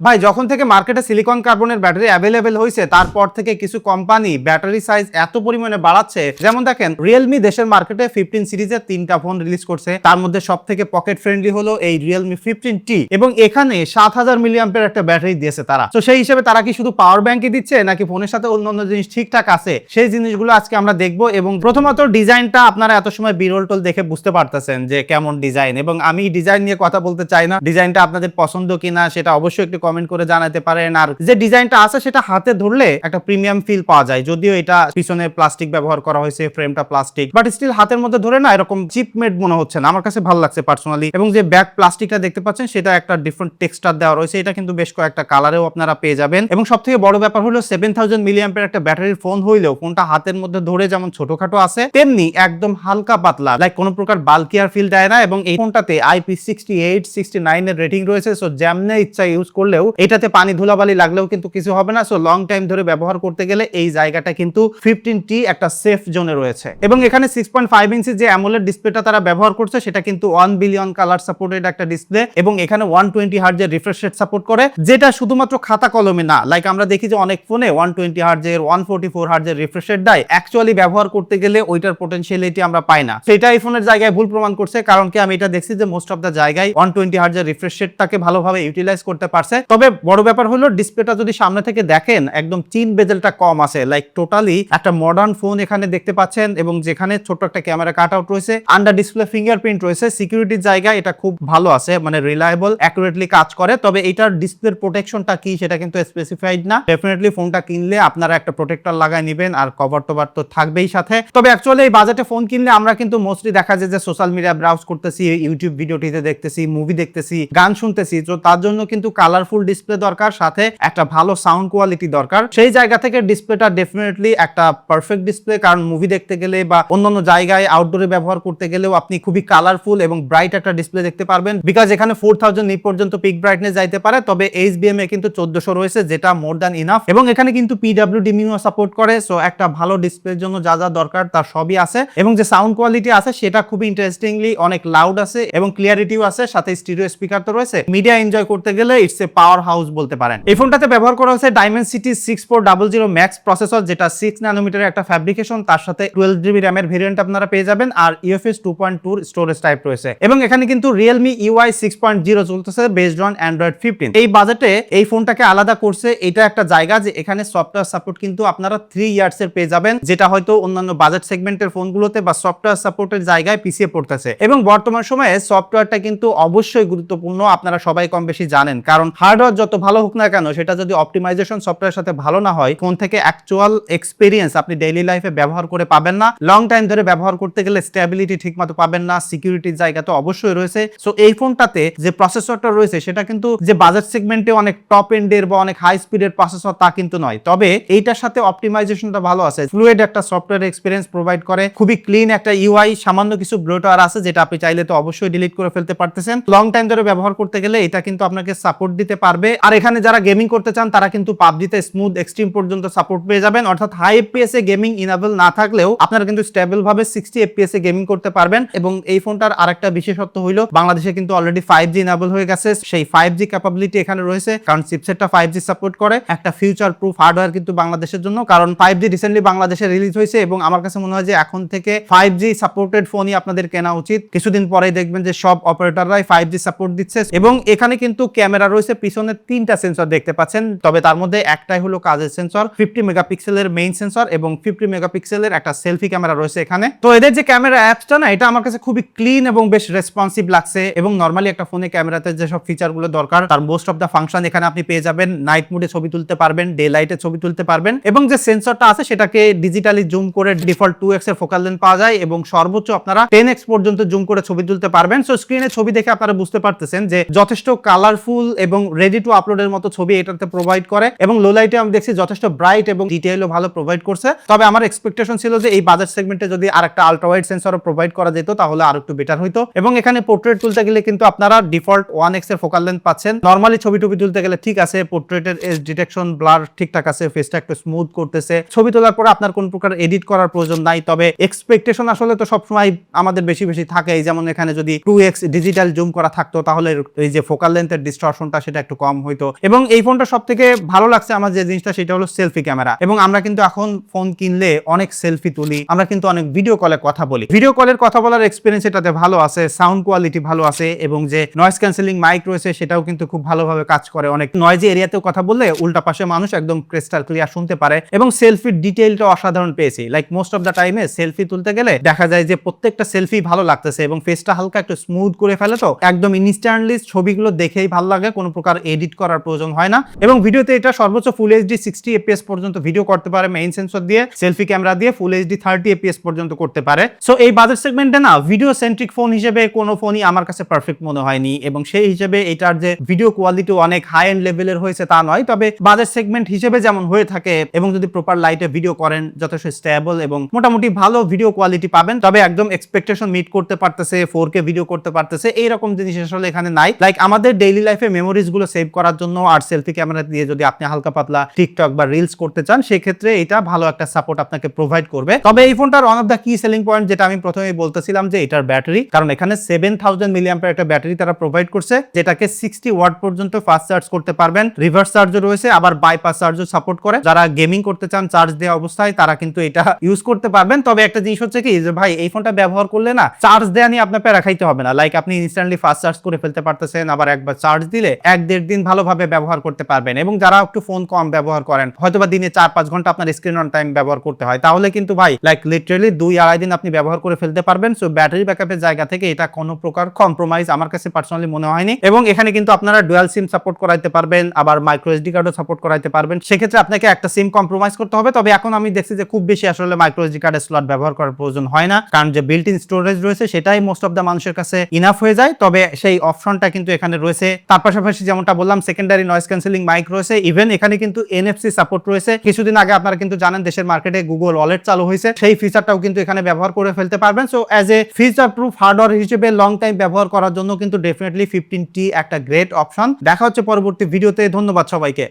ভাই যখন থেকে মার্কেটে সিলিকন কার্বনের ব্যাটারি অ্যাভেলেবেল হয়েছে তারপর থেকে কিছু কোম্পানি ব্যাটারি সাইজ এত পরিমাণে বাড়াচ্ছে, যেমন দেখেন রিয়েলমি দেশের মার্কেটে 15 সিরিজের 3টা ফোন রিলিজ করছে। তার মধ্যে সব থেকে পকেট ফ্রেন্ডলি হলো এই রিয়েলমি 15T এবং এখানে 7000 মিলিঅ্যাম্পিয়ার একটা ব্যাটারি দিয়েছে তারা। তো সেই হিসেবে তারা কি শুধু পাওয়ার ব্যাংকই দিচ্ছে নাকি ফোনের সাথে অন্যান্য জিনিস ঠিকঠাক আছে, সেই জিনিসগুলো আজকে আমরা দেখবো। এবং প্রথমত ডিজাইনটা আপনারা এত সময় বিরল টোল দেখে বুঝতে পারতেছেন যে কেমন ডিজাইন, এবং আমি ডিজাইন নিয়ে কথা বলতে চাই না। ডিজাইনটা আপনাদের পছন্দ কিনা সেটা অবশ্যই একটু কমেন্ট করে জানাতে পারেন। আর যে ডিজাইনটা আছে সেটা হাতে ধরলে একটা প্রিমিয়াম ফিল পাওয়া যায়, যদিও এটা পিছনে প্লাস্টিক ব্যবহার করা হয়েছে, ফ্রেমটা প্লাস্টিক, বাট স্টিল হাতের মধ্যে ধরে না এরকম চিপ মেড মনে হচ্ছে না, আমার কাছে ভালো লাগছে পার্সোনালি। এবং যে ব্যাক প্লাস্টিকটা দেখতে পাচ্ছেন সেটা একটা ডিফারেন্ট টেক্সচার দেওয়া রয়েছে, এটা কিন্তু বেশ কয়েকটা কালারেও আপনারা পেয়ে যাবেন। এবং সবথেকে বড় ব্যাপার হলো 7000 মিলিঅ্যাম্পিয়ার একটা ব্যাটারির ফোন হইলেও ফোনটা হাতের মধ্যে ধরে যেমন ছোটখাটো আছে তেমনি একদম হালকা পাতলা, লাইক কোনো প্রকার বাল্কিয়ার ফিল দেয় না। এবং এই ফোনটাতে IP68 69 এর রেটিং রয়েছে, সো যেমনে ইচ্ছা ইউজ করলেও এটাতে পানি ধুলাবালি লাগলেও কিন্তু কিছু হবে না। সো লং টাইম ধরে ব্যবহার করতে গেলে এই জায়গাটা কিন্তু 15T একটা সেফ জোনে রয়েছে। এবং এখানে 6.5 ইঞ্চি যে অ্যামোলেড ডিসপ্লেটা তারা ব্যবহার করছে সেটা কিন্তু 1 বিলিয়ন কালার সাপোর্টেড একটা ডিসপ্লে, এবং এখানে 120 হার্জ এর রিফ্রেশ রেট সাপোর্ট করে, যেটা শুধুমাত্র খাতা কলমে না, লাইক আমরা দেখি যে অনেক ফোনে 120 হার্জ এর 144 হার্জ এর রিফ্রেশ রেট দেয়, অ্যাকচুয়ালি ব্যবহার করতে গেলে ওইটার পটেনশিয়ালিটি আমরা পাই না। সেটা এই ফোনের জায়গায় ভুল প্রমাণ করছে, কারণ কি আমি এটা দেখছি যে মোস্ট অফ দা জায়গায় 120 হার্জ এর রিফ্রেশ রেটটাকে ভালোভাবে ইউটিলাইজ করতে পারছে। তবে বড় ব্যাপার হলো ডিসপ্লেটা যদি সামনে থেকে দেখেন একদম চিন বেজেলটা কম আছে, লাইক টোটালি একটা মডার্ন ফোন এখানে দেখতে পাচ্ছেন। এবং যেখানে ছোট একটা ক্যামেরা কাট আউট রয়েছে, আন্ডার ডিসপ্লে ফিঙ্গারপ্রিন্ট রয়েছে, সিকিউরিটির জায়গা এটা খুব ভালো আছে, মানে রিলায়েবল অ্যাকুরেটলি কাজ করে। তবে এটার ডিসপ্লের প্রোটেকশনটা কি সেটা কিন্তু স্পেসিফাইড না। ডেফিনেটলি ফোনটা কিনলে আপনারা একটা প্রোটেক্টর লাগাই নেবেন, আর কভার টভার তো থাকবেই সাথে। তবে অ্যাকচুয়ালি এই বাজেটে ফোন কিনলে আমরা কিন্তু মোস্টলি দেখা যায় যে সোশ্যাল মিডিয়া ব্রাউজ করতেছি, ইউটিউব ভিডিওটিতে দেখতেছি, মুভি দেখতেছি, গান শুনতেছি, তো তার জন্য কিন্তু কালারফুল ডিসপ্লে দরকার, সাথে একটা ভালো সাউন্ড কোয়ালিটি দরকার। সেই জায়গা থেকে ডিসপ্লেটা ডেফিনেটলি একটা পারফেক্ট ডিসপ্লে, কারণ মুভি দেখতে গেলে বা অন্যান্য জায়গায় আউটডোরে ব্যবহার করতে গেলেও আপনি খুবই কালারফুল এবং ব্রাইট একটা ডিসপ্লে দেখতে পারবেন, বিকজ এখানে 4000 নিট পর্যন্ত পিক ব্রাইটনেস যাইতে পারে। তবে HBM এ কিন্তু 1400 রয়েছে, যেটা মোর দ্যান ইনাফ। এবং এখানে কিন্তু PWDMIO সাপোর্ট করে, সো একটা ভালো ডিসপ্লের জন্য যা যা দরকার তার সবই আছে। এবং যে সাউন্ড কোয়ালিটি আছে সেটা খুবই ইন্টারেস্টিংলি অনেক লাউড আছে এবং ক্লিয়ারিটিও আছে, সাথে স্টিরিও স্পিকার তো রয়েছে। মিডিয়া এনজয় করতে গেলে ইটস এ পাওয়ার হাউস বলতে পারেন। এই ফোনটাতে ব্যবহার করা হয়েছে Dimensity 6400 Max প্রসেসর, যেটা 6 ন্যানোমিটারের একটা ফ্যাব্রিকেশন, তার সাথে 12GB RAM এর ভেরিয়েন্ট আপনারা পেয়ে যাবেন, আর UFS 2.2 স্টোরেজ টাইপ রয়েছে। এবং এখানে কিন্তু Realme UI 6.0 চলতেছে বেসড অন Android 15। এই বাজেটে এই ফোনটাকে আলাদা করছে, এটা একটা জায়গা যে এখানে সফটওয়্যার সাপোর্ট কিন্তু আপনারা 3 ইয়ার্স এর পেয়ে যাবেন, যেটা হয়তো অন্যান্য বাজেট সেগমেন্টের ফোনগুলোতে বা সফটওয়্যার সাপোর্টের জায়গায় পিছিয়ে পড়তেছে। এবং বর্তমান সময়ে সফটওয়্যারটা কিন্তু অবশ্যই গুরুত্বপূর্ণ, আপনারা সবাই কম বেশি জানেন, কারণ হার্ডওয়্যার যত ভালো হোক না কেন সেটা যদি অপটিমাইজেশন সফটওয়্যারের সাথে ভালো না হয়, ফোন থেকে অ্যাকচুয়াল এক্সপেরিয়েন্স আপনি ডেইলি লাইফে ব্যবহার করে পাবেন না। লং টাইম ধরে ব্যবহার করতে গেলে স্টেবিলিটি ঠিকমতো পাবেন না, সিকিউরিটির জায়গা তো অবশ্যই রয়েছে। সো এই ফোনটাতে যে প্রসেসরটা রয়েছে সেটা কিন্তু যে বাজেট সেগমেন্টে অনেক টপ এন্ডের বা অনেক হাই স্পিডের প্রসেসর তা কিন্তু নয়, তবে এইটার সাথে অপটিমাইজেশনটা ভালো আছে, ফ্লুইড একটা সফটওয়্যার এক্সপেরিয়েন্স প্রোভাইড করে, খুবই ক্লিন একটা UI, সামান্য কিছু ব্লোটওয়্যার আছে যেটা আপনি চাইলে তো অবশ্যই ডিলিট করে ফেলতে পারতেছেন। লং টাইম ধরে ব্যবহার করতে গেলে এটা কিন্তু আপনাকে সাপোর্ট দিতে পারবে। আর এখানে যারা গেমিং করতে চান তারা কিন্তু পাবজিতে স্মুথ এক্সট্রিম পর্যন্ত সাপোর্ট পেয়ে যাবেন, অর্থাৎ হাই FPS এ গেমিং ইনেবল না থাকলেও আপনারা কিন্তু স্টেবল ভাবে 60 FPS এ গেমিং করতে পারবেন। এবং এই ফোনটার আরেকটা বিশেষত্ব হইলো বাংলাদেশে কিন্তু অলরেডি 5G ইনেবল হয়ে গেছে, সেই 5G ক্যাপাবিলিটি এখানে রয়েছে, কারণ চিপসেটটা 5G সাপোর্ট করে। একটা ফিউচার প্রুফ হার্ডওয়্যার কিন্তু বাংলাদেশের জন্য, কারণ 5G রিসেন্টলি বাংলাদেশে রিলিজ হয়েছে এবং আমার কাছে মনে হয় যে এখন থেকে 5G সাপোর্টেড ফোনই আপনাদের কেনা উচিত। কিছুদিন পরেই দেখবেন যে সব অপারেটররাই 5G সাপোর্ট দিচ্ছে। এবং এখানে কিন্তু ক্যামেরা রয়েছে, পিছনে 3টা সেন্সর দেখতে পাচ্ছেন, তবে তার মধ্যে একটাই হলো কাজের সেন্সর, 50 মেগাপিক্সেলের মেইন সেন্সর এবং 50 মেগাপিক্সেলের একটা সেলফি ক্যামেরা রয়েছে এখানে। তো এদের যে ক্যামেরা অ্যাপসটা না, এটা আমার কাছে খুবই ক্লিন এবং বেশ রেসপন্সিভ লাগছে। এবং নরমালি একটা ফোনে ক্যামেরাতে যেসব ফিচারগুলো দরকার তার মোস্ট অফ দা ফাংশন এখানে আপনি পেয়ে যাবেন। নাইট মোডে ছবি তুলতে পারবেন, ডে লাইটে ছবি তুলতে পারবেন, এবং যে সেন্সরটা আছে সেটাকে ডিজিটালি জুম করে ডিফল্ট 2x এর ফোকাল লেন্থ পাওয়া যায়, এবং সর্বোচ্চ আপনারা 10x পর্যন্ত জুম করে ছবি তুলতে পারবেন। সো স্ক্রিনে ছবি দেখে আপনারা বুঝতে পারতেছেন যে যথেষ্ট কালারফুল এবং রেডি টু আপলোডের মতো ছবি এটাতে প্রোভাইড করে। এবং লো লাইটে আমি দেখছি যথেষ্ট ব্রাইট এবং ডিটেইলও ভালো প্রোভাইড করছে। তবে আমার এক্সপেকটেশন ছিল যে এই বাজেট সেগমেন্টে যদি আরেকটা আলট্রা ওয়াইড সেন্সরও প্রোভাইড করা যেত তাহলে আরো একটু বেটার হইতো। এবং এখানে পোর্ট্রেট তুলতে গেলে কিন্তু আপনারা ডিফল্ট 1x এর ফোকাল লেন্থ পাচ্ছেন। নরমালি ছবি তুলতে গেলে ঠিক আছে, পোর্ট্রেটের এজ ডিটেকশন ব্লার ঠিকঠাক আছে, ফেসটা একটু স্মুথ করতেছে, ছবি তোলার পরে আপনার কোন প্রকার এডিট করার প্রয়োজন নাই। তবে এক্সপেকটেশন আসলে তো সবসময় আমাদের বেশি বেশি থাকে, যেমন এখানে যদি 2x ডিজিটাল জুম করা থাকতো তাহলে এই যে ফোকাল লেন্থের ডিস্টরশনটা সেটা একটু কম হইতো। এবং এই ফোনটা সব থেকে ভালো লাগছে আমার যে জিনিসটা সেটা হলো সেলফি ক্যামেরা। এবং আমরা কিন্তু এখন ফোন কিনলে অনেক সেলফি তুলি, আমরা কিন্তু অনেক ভিডিও কলে কথা বলি। ভিডিও কলের কথা বলার এক্সপিরিয়েন্স এটাতে ভালো আছে, সাউন্ড কোয়ালিটি ভালো আছে এবং যে নয়েজ ক্যান্সেলিং মাইক রয়েছে সেটাও কিন্তু খুব ভালোভাবে কাজ করে। অনেক নয়েজি এরিয়াতেও কথা বললে উল্টা পাশে মানুষ একদম ক্রিস্টাল ক্লিয়ার শুনতে পারে। এবং সেলফির ডিটেইলটা অসাধারণ পেয়েছি। লাইক মোস্ট অফ দ্য টাইমে সেলফি তুলতে গেলে দেখা যায় যে প্রত্যেকটা সেলফি ভালো লাগতেছে এবং ফেসটা হালকা একটু স্মুথ করে ফেলে, তো একদম ইনস্ট্যান্টলি ছবিগুলো দেখেই ভালো লাগে, কোনো প্রকার এডিট করার প্রয়োজন হয় না। এবং ভিডিওতে এটা সর্বোচ্চ ফুল এইচডি 60 এফপিএস পর্যন্ত ভিডিও করতে পারে মেইন সেন্সর দিয়ে, সেলফি ক্যামেরা দিয়ে ফুল এইচডি 30 এফপিএস পর্যন্ত করতে পারে। সো এই বাজেট সেগমেন্টে না ভিডিও সেন্ট্রিক ফোন হিসেবে কোনো ফোনই আমার কাছে পারফেক্ট মনে হয়নি এবং সেই হিসেবে এটার যে ভিডিও কোয়ালিটি অনেক হাই এন্ড লেভেলের হয়েছে তা নয়, তবে বাজেট সেগমেন্ট হিসেবে যেমন হয়ে থাকে এবং যদি প্রপার লাইটে ভিডিও করেন যথেষ্ট স্টেবল এবং মোটামুটি ভালো ভিডিও কোয়ালিটি পাবেন। তবে একদম এক্সপেকটেশন মিট করতে পারতেছে, 4K ভিডিও করতে পারতেছে এইরকম জিনিস আসলে এখানে নাই। লাইক আমাদের ডেইলি লাইফে মেমোরিজ গুলো সেভ করার জন্য আর সেলফি ক্যামেরা দিয়ে যদি আপনি হালকা পাতলা টিকটক বা রিলস করতে চান সেক্ষেত্রে এটা ভালো একটা সাপোর্ট আপনাকে প্রোভাইড করবে। তবে এই ফোনটার ওয়ান অফ দ্য কি সেলিং পয়েন্ট যেটা আমি প্রথমেই বলতেছিলাম যে এটার ব্যাটারি, কারণ এখানে 7000 মিলিঅ্যাম্পিয়ার একটা ব্যাটারি তারা প্রোভাইড করছে যেটাকে 60 ওয়াট পর্যন্ত ফাস্ট চার্জ করতে পারবেন। রিভার্স চার্জও রয়েছে, আবার বাইপাস চার্জও সাপোর্ট করে। যারা গেমিং করতে চান চার্জ দেওয়া অবস্থায় তারা কিন্তু এটা ইউজ করতে পারবেন। তবে একটা জিনিস হচ্ছে কি যে ভাই এই ফোনটা ব্যবহার করলে না চার্জ দেয়া নিয়ে আপনার প্যারা খাইতে হবে না। লাইক আপনি ইনস্ট্যান্টলি ফাস্ট চার্জ করে ফেলতে পারতেছেন, আবার একবার চার্জ দিলে 1-1.5 দিন ভালোভাবে ব্যবহার করতে পারবেন। এবং যারা একটু ফোন কম ব্যবহার করেন, হয়তোবা দিনে 4-5 ঘন্টা আপনার স্ক্রিন অন টাইম ব্যবহার করতে হয়, তাহলে কিন্তু ভাই লাইক লিটারালি 2-2.5 দিন আপনি ব্যবহার করে ফেলতে পারবেন। সো ব্যাটারি ব্যাকআপের জায়গা থেকে এটা কোনো প্রকার কম্প্রোমাইজ আমার কাছে পার্সোনালি মনে হয়নি। এবং এখানে কিন্তু আপনারা ডুয়াল সিম সাপোর্ট করাইতে পারবেন, আবার মাইক্রো এসডি কার্ডও সাপোর্ট করাইতে পারবেন। সেক্ষেত্রে আপনাকে একটা সিম কম্প্রোমাইজ করতে হবে। তবে এখন আমি দেখছি যে খুব বেশি আসলে মাইক্রো এসডি কার্ডের স্লট ব্যবহার করার প্রয়োজন হয় না, কারণ যে বিল্ট ইন স্টোরেজ রয়েছে সেটাই মোস্ট অফ দ্য মানুষের কাছে ইনাফ হয়ে যায়। তবে সেই অপশনটা কিন্তু এখানে রয়েছে। তার পাশাপাশি যেমনটা বললাম সেকেন্ডারি নয়েজ ক্যান্সেলিং মাইক রয়েছে, ইভেন এখানে কিন্তু এনএফসি সাপোর্ট রয়েছে। কিছুদিন আগে আপনারা কিন্তু জানেন দেশের মার্কেটে গুগল ওয়ালেট চালু হয়েছে, সেই ফিচারটাও কিন্তু এখানে ব্যবহার করে ফেলতে পারবেন। So as a feature proof hardware হিসেবে লং টাইম ব্যবহার করার জন্য কিন্তু ডেফিনেটলি 15T একটা গ্রেট অপশন। দেখা হচ্ছে পরবর্তী ভিডিওতে। ধন্যবাদ সবাইকে।